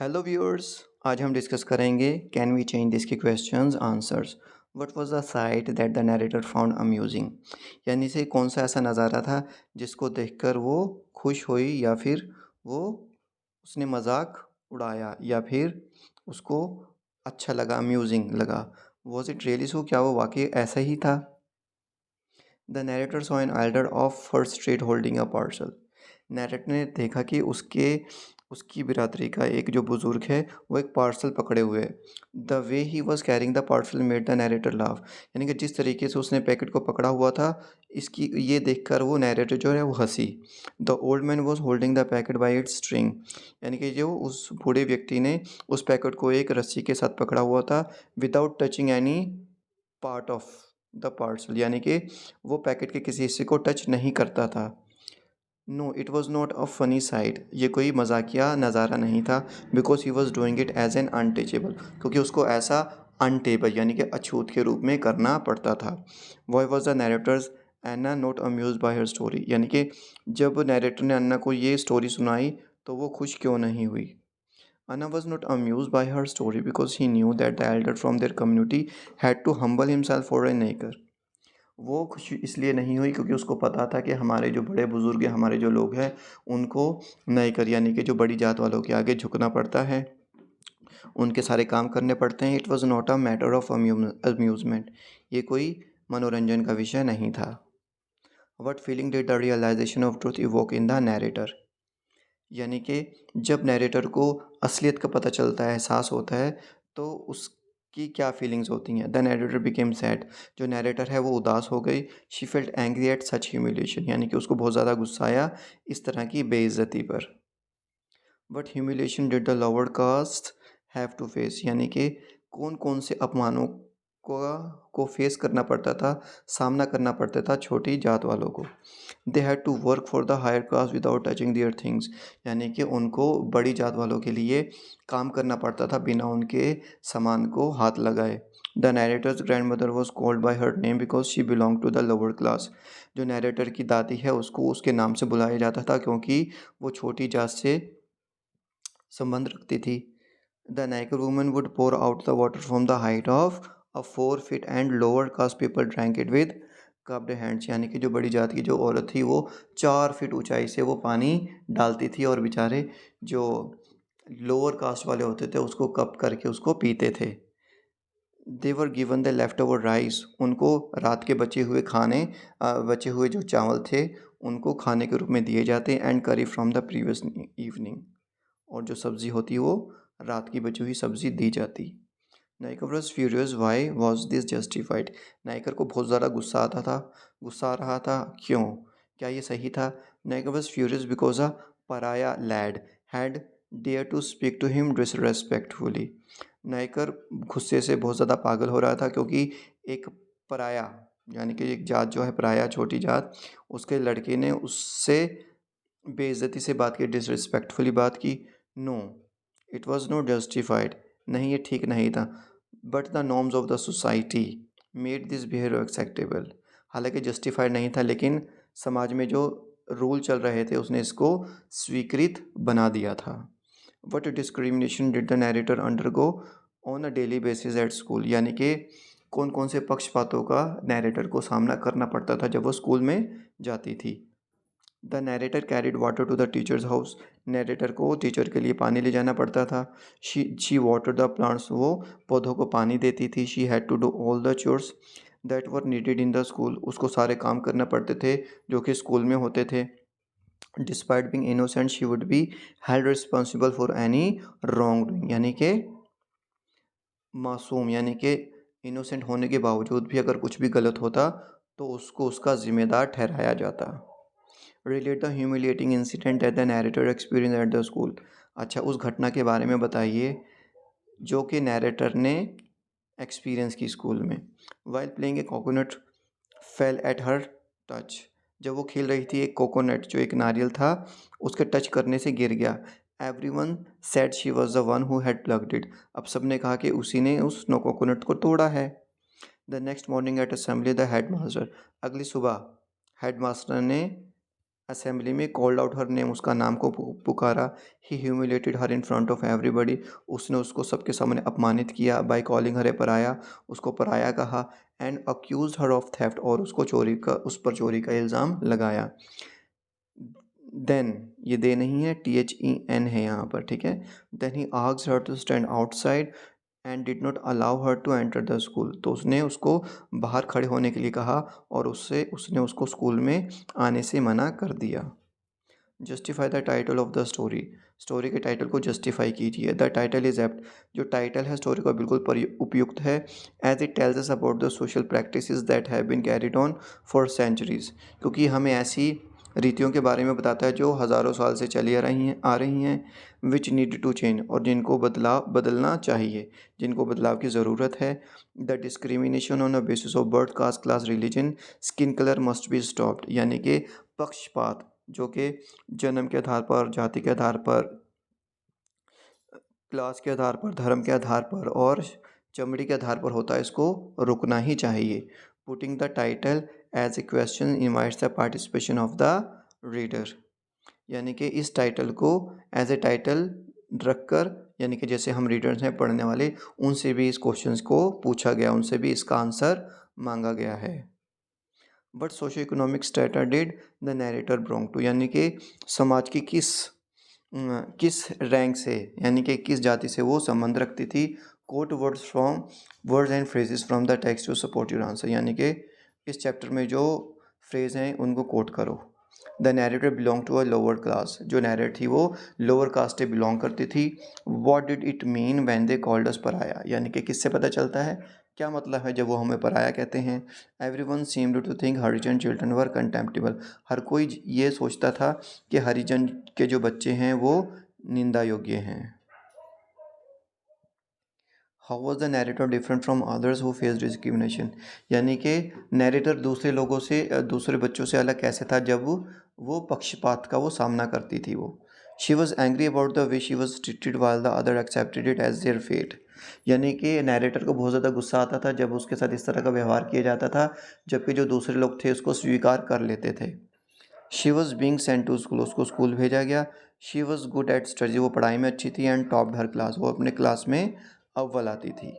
Hello viewers. आज हम discuss करेंगे कैन वी चेंज दिस की questions answers. What was the site that the narrator found amusing, यानी से कौन सा ऐसा नज़ारा था जिसको देखकर वो खुश हुई या फिर वो उसने मजाक उड़ाया या फिर उसको अच्छा लगा, अम्यूजिंग लगा। वॉज इट रियली सो, क्या वो वाकई ऐसा ही था? The narrator saw an elder of first street holding a parcel. Narrator ने देखा कि उसकी बिरादरी का एक जो बुजुर्ग है वो एक पार्सल पकड़े हुए है। The way he was carrying the parcel made the narrator laugh, यानी कि जिस तरीके से उसने पैकेट को पकड़ा हुआ था, इसकी ये देखकर वो नरेटर जो है वो हंसी। The old man was holding the packet by its string, यानी कि जो उस बूढ़े व्यक्ति ने उस पैकेट को एक रस्सी के साथ पकड़ा हुआ था, without touching any part of the parcel, यानी कि वो पैकेट के किसी हिस्से को टच नहीं करता था। No it was not a funny side, ये कोई मजाकिया नज़ारा नहीं था। Because he was doing it as an untouchable, क्योंकि उसको ऐसा अनटेबल यानी कि अछूत के रूप में करना पड़ता था। Why was the narrator's Anna not amused by her story, यानी कि जब नरेटर ने अन्ना को ये स्टोरी सुनाई तो वो खुश क्यों नहीं हुई? Anna was not amused by her story because he knew that the elder from their community had to humble himself for a neighbor. वो खुश इसलिए नहीं हुई क्योंकि उसको पता था कि हमारे जो बड़े बुजुर्ग हैं, हमारे जो लोग हैं, उनको नईकर यानी कि जो बड़ी जात वालों के आगे झुकना पड़ता है, उनके सारे काम करने पड़ते हैं। It was not a matter of amusement, ये कोई मनोरंजन का विषय नहीं था। What feeling did the realisation of truth evoke in the narrator, यानी कि जब नैरेटर को असलियत का पता चलता है, एहसास होता है, तो उसकी क्या फीलिंग्स होती हैं? द नैरेटर बिकेम सैड, जो नैरेटर है वो उदास हो गई। She felt angry at such humiliation, यानी कि उसको बहुत ज़्यादा गुस्सा आया इस तरह की बेइज्जती पर। What humiliation did the lower caste have to face, यानी कि कौन कौन से अपमानों को फेस करना पड़ता था, सामना करना पड़ता था छोटी जात वालों को। They had to work for the higher caste without touching their things, यानी कि उनको बड़ी जात वालों के लिए काम करना पड़ता था बिना उनके सामान को हाथ लगाए। The narrator's grandmother was called by her name because she belong to the lower class, जो नैरेटर की दादी है उसको उसके नाम से बुलाया जाता था क्योंकि वो छोटी जात से संबंध रखती थी। The Naicker woman would pour out the water from the height of a 4 feet and lower caste people drank it with cupped hands, यानी कि जो बड़ी जात की जो औरत थी वो 4 फीट ऊंचाई से वो पानी डालती थी और बेचारे जो लोअर कास्ट वाले होते थे उसको कप करके उसको पीते थे। They were given the leftover rice, उनको रात के बचे हुए खाने, बचे हुए जो चावल थे उनको खाने के रूप में दिए जाते, एंड करी फ्रॉम द प्रीवियस इवनिंग, और जो सब्ज़ी होती वो रात की बची हुई सब्ज़ी दी जाती। Naicker was furious, why was this justified, Naicker को बहुत ज़्यादा गुस्सा आता था, गुस्सा आ रहा था, क्यों, क्या ये सही था? Naicker was furious because a pariah lad had dare to speak to him disrespectfully, Naicker गुस्से से बहुत ज़्यादा पागल हो रहा था क्योंकि एक पराया यानी कि एक जात जो है पराया, छोटी जात, उसके लड़के ने उससे बेइज्जती से बात की, डिसरिस्पेक्टफुली बात की। No it was not justified, नहीं ये ठीक नहीं था। But the norms of the society made this behaviour acceptable, हालांकि जस्टिफाइड नहीं था लेकिन समाज में जो रूल चल रहे थे उसने इसको स्वीकृत बना दिया था। What discrimination did the narrator undergo on a daily basis eight school, यानी कि कौन कौन से पक्षपातों का नैरेटर को सामना करना पड़ता था जब वो स्कूल में जाती थी। The narrator carried water to the teacher's house, narrator को टीचर के लिए पानी ले जाना पड़ता था। शी वाटर द प्लांट्स, वो पौधों को पानी देती थी। She had to do all the chores that were needed in the school, उसको सारे काम करना पड़ते थे जो कि स्कूल में होते थे। Despite being innocent she would be held responsible for any wrong doing, यानी कि मासूम यानी कि इनोसेंट होने के बावजूद भी अगर कुछ भी गलत होता तो उसको उसका जिम्मेदार ठहराया जाता। Relate the humiliating incident at the narrator experience at the school, अच्छा उस घटना के बारे में बताइए जो कि नैरेटर ने एक्सपीरियंस की स्कूल में। While playing a coconut fail at her touch, जब वो खेल रही थी एक कोकोनट जो एक नारियल था उसके टच करने से गिर गया। Everyone said she was the one who had plucked it, अब सबने कहा कि उसी ने उस नो कोकोनट को तोड़ा है। The next morning at assembly the headmaster, अगली सुबह हेड मास्टर ने असेंबली में कॉल्ड आउट हर नेम, उसका नाम को पुकारा। He humiliated her in front of everybody, उसने उसको सबके सामने अपमानित किया। बाय कॉलिंग हर ए पराया, उसको पराया कहा। And accuse her of theft, और उसको उस पर चोरी का इल्ज़ाम लगाया। देन, ये दे नहीं है, THEN है यहाँ पर, ठीक है। Then he asked her to stand outside and did not allow her to enter the school, तो उसने उसको बाहर खड़े होने के लिए कहा और उसने उसको स्कूल में आने से मना कर दिया। Justify the title of the story, story के टाइटल को जस्टिफाई कीजिए। द टाइटल इज़ एप्ट, जो टाइटल है स्टोरी का बिल्कुल उपयुक्त है। As it tells us about the social practices that have been carried on for centuries, क्योंकि हमें ऐसी रीतियों के बारे में बताता है जो हज़ारों साल से चली आ रही हैं विच नीड टू चेंज, और जिनको बदलना चाहिए, जिनको बदलाव की ज़रूरत है। The discrimination on a basis of birth, caste, class, religion, skin colour must be stopped, यानी कि पक्षपात जो कि जन्म के आधार पर, जाति के आधार पर, क्लास के आधार पर, धर्म के आधार पर और चमड़ी के आधार पर होता है, इसको रुकना ही चाहिए। Putting the title as a question invites the participation of the reader, यानी कि इस टाइटल को एज ए टाइटल रखकर, यानी कि जैसे हम रीडर्स हैं, पढ़ने वाले, उनसे भी इस क्वेश्चन को पूछा गया, उनसे भी इसका आंसर मांगा गया है। But socio economic strata did the narrator belong to, यानी कि समाज की किस रैंक से, यानी कि किस जाति से वो संबंध रखती थी। Quote words and phrases from the text to support your answer, यानी कि इस चैप्टर में जो फ्रेज हैं उनको कोट करो। The narrator belong to a lower class, जो नैरेटर थी वो लोअर कास्ट से बिलोंग करती थी। What did it mean when they called us पराया, यानी कि किससे पता चलता है क्या मतलब है जब वो हमें पराया कहते हैं। Everyone seemed to think Harijan children were contemptible, हर कोई ये सोचता था कि हरिजन के जो बच्चे हैं वो निंदा योग्य हैं। How was the narrator different from others who face discrimination, यानी कि नैरेटर दूसरे लोगों से, दूसरे बच्चों से अलग कैसे था जब वो पक्षपात का वो सामना करती थी। वो she was angry about the way she was treated while the other accepted it as their fate, यानी कि नैरेटर को बहुत ज़्यादा गुस्सा आता था जब उसके साथ इस तरह का व्यवहार किया जाता था, जबकि जो दूसरे लोग थे उसको स्वीकार कर लेते थे। She was being sent to school, उसको स्कूल भेजा गया। She was good at study, वो पढ़ाई में अच्छी थी। एंड टॉप्ड हर क्लास, वो अपने क्लास में अव्वल आती थी।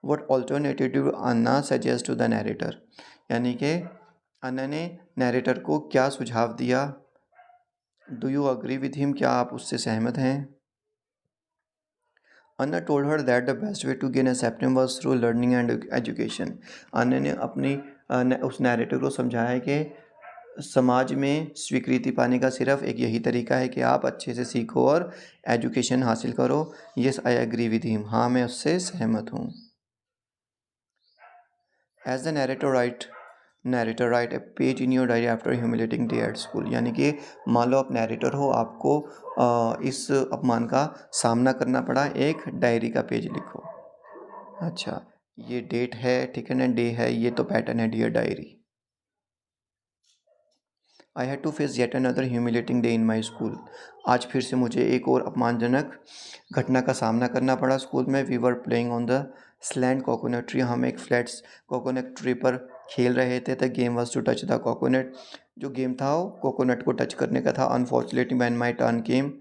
What alternative Anna suggest to the narrator, यानी कि अन्ना ने नैरेटर को क्या सुझाव दिया। Do you agree with him, क्या आप उससे सहमत हैं। Anna told her that the best way to gain acceptance was through learning and education, Anna ने उस नैरेटर को समझाया है कि समाज में स्वीकृति पाने का सिर्फ एक यही तरीका है कि आप अच्छे से सीखो और एजुकेशन हासिल करो। Yes I agree with him, हाँ मैं उससे सहमत हूँ। As the narrator write a page in your diary after humiliating day at school, यानी कि मान लो आप नैरेटर हो, आपको इस अपमान का सामना करना पड़ा, एक डायरी का पेज लिखो। अच्छा, ये डेट है, ठीक है ना, डे है, ये तो पैटर्न है, dear diary. I had to face yet another humiliating day in my school, आज फिर से मुझे एक और अपमानजनक घटना का सामना करना पड़ा स्कूल में। We were playing on the slant coconut tree, हम एक फ्लैट कोकोनट ट्री पर खेल रहे थे। The game was to touch the coconut, जो गेम था वो कोकोनट को टच करने का था। Unfortunately when my turn came,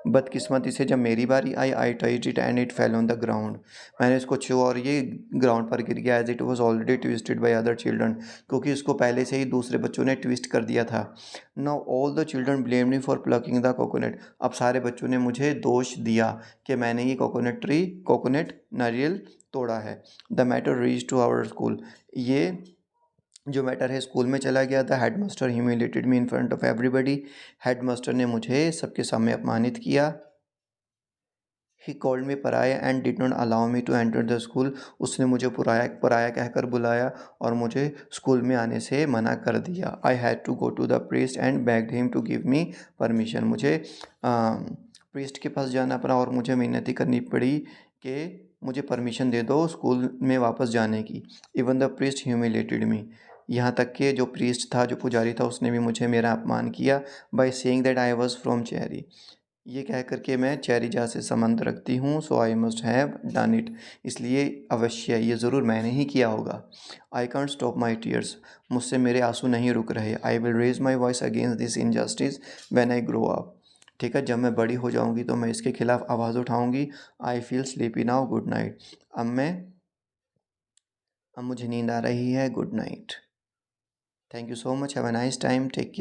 बदकिस्मती से जब मेरी बारी आई touched it and it fell on the ground, मैंने इसको छुआ और ये ग्राउंड पर गिर गया। As it was already twisted by other children, क्योंकि इसको पहले से ही दूसरे बच्चों ने ट्विस्ट कर दिया था। Now all the children blame me for plucking the coconut, अब सारे बच्चों ने मुझे दोष दिया कि मैंने ये कोकोनट नारियल तोड़ा है। The matter reach to our school, ये जो मैटर है स्कूल में चला गया था। Headmaster humiliated me in front of everybody, headmaster ने मुझे सबके सामने अपमानित किया। ही called me pariah and did not allow me to enter the school, उसने मुझे पराया कहकर बुलाया और मुझे स्कूल में आने से मना कर दिया। I had to go to the priest and begged him to give me permission, मुझे प्रीस्ट के पास जाना पड़ा और मुझे मिन्नती करनी पड़ी कि मुझे परमिशन दे दो स्कूल में वापस जाने की। इवन द प्रीस्ट ह्यूमिलेटेड मी, यहाँ तक कि जो प्रीस्ट था, जो पुजारी था, उसने भी मुझे मेरा अपमान किया। By saying that I was from cherry, ये कह कर के मैं चेरी जार से संबंध रखती हूँ, so I must have done it. इसलिए अवश्य ये ज़रूर मैंने ही किया होगा। I can't stop my tears. मुझसे मेरे आंसू नहीं रुक रहे। I will raise my voice against this injustice when I grow up. ठीक है, जब मैं बड़ी हो जाऊँगी तो मैं इसके खिलाफ आवाज़ उठाऊँगी। I feel sleepy now, good night. अब मुझे नींद आ रही है, good night. Thank you so much, have a nice time, take care.